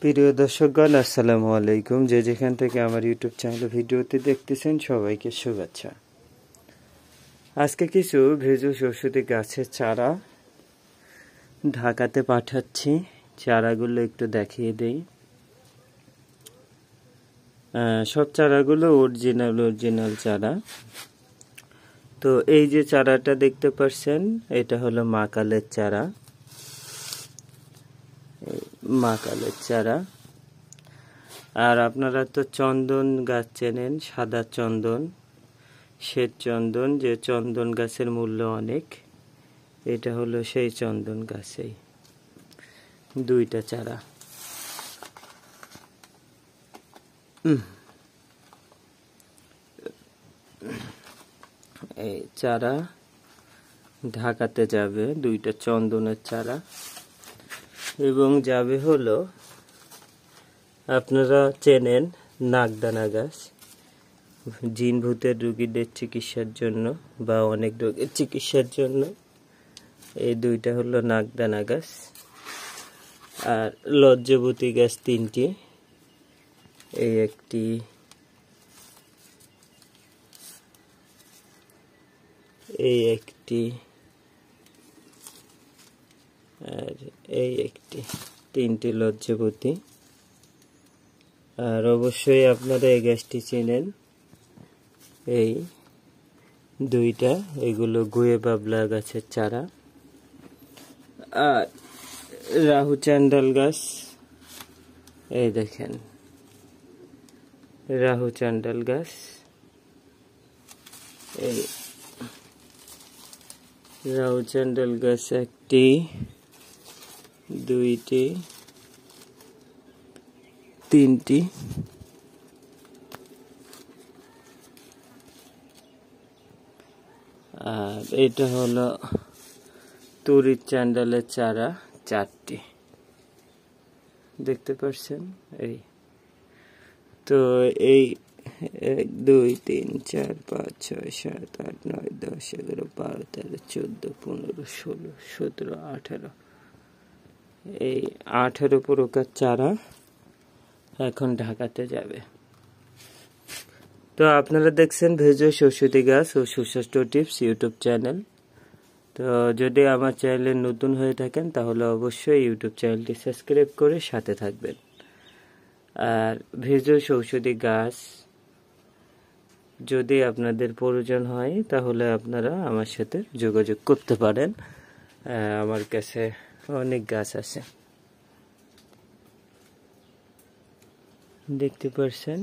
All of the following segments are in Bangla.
প্রিয় দর্শকগণ, আসসালামু আলাইকুম। যে যেখান থেকে আমার ইউটিউব চ্যানেল ভিডিওতে দেখতেছেন, সবাইকে শুভেচ্ছা। আজকে কিছু ভেষজ ঔষধি গাছের চারা ঢাকাতে পাঠাচ্ছি। চারাগুলো একটু দেখিয়ে দেই। সব চারাগুলো অরিজিনাল চারা। তো এই যে চারাটা দেখতে পাচ্ছেন, এটা হলো মাকালের চারা। মাকালের চারা। আর আপনারা তো চন্দন গাছ চেনেন, সাদা চন্দন, শ্বেত চন্দন, যে চন্দন গাছের মূল্য অনেক। এটা হলো সেই চন্দন গাছেই দুইটা চারা। এই চারা ঢাকাতে যাবে, দুইটা চন্দনের চারা। এবং যাবে হলো, আপনারা চেনেন নাগদানা গাছ, জিন ভূতের রোগীদের চিকিৎসার জন্য বা অনেক রোগের চিকিৎসার জন্য। এই দুইটা হলো নাগদানা গাছ। আর লজ্জাবতী গাছ তিনটি। এই একটি, এই একটি, আর এই একটি, তিনটি লজ্জাবতী। আর অবশ্যই আপনারা এই গাছটি চেনেন, এই দুইটা, এগুলো গুয়ে বাবলা গাছের চারা। আর রাহু চান্ডাল গাছ, এই দেখেন রাহু চান্ডাল গাছ। এই রাহু চান্ডাল গাছ একটি, দুইটি, তিনটি। আর এটা হলো তুরির চান্ডালের চারা, চারটি। দেখতে পাচ্ছেন? এই তো এই 1 2 3 4 5 6 7 8 9 10 11 12 13 14 15 16 17 18, এই 18 প্রকার চারা এখন ঢাকাতে যাবে। তো আপনারা দেখছেন ভেষজ ঔষধি গাছ ও সুস্বাস্থ্য টিপস ইউটিউব চ্যানেল। তো যদি আমার চ্যানেলে নতুন হয়ে থাকেন, তাহলে অবশ্যই ইউটিউব চ্যানেলটি সাবস্ক্রাইব করে সাথে থাকবেন। আর ভেষজ ঔষধি গাছ যদি আপনাদের প্রয়োজন হয়, তাহলে আপনারা আমার সাথে যোগাযোগ করতে পারেন। আমার কাছে অনেক গাছ আছে, দেখতে পাচ্ছেন।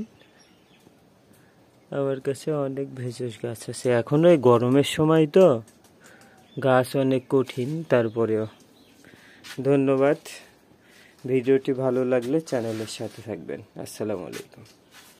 আমার কাছে অনেক ভেষজ গাছ আছে। এখন ওই গরমের সময় তো গাছ অনেক কঠিন, তারপরেও। ধন্যবাদ। ভিডিওটি ভালো লাগলে চ্যানেলের সাথে থাকবেন। আসসালামু আলাইকুম।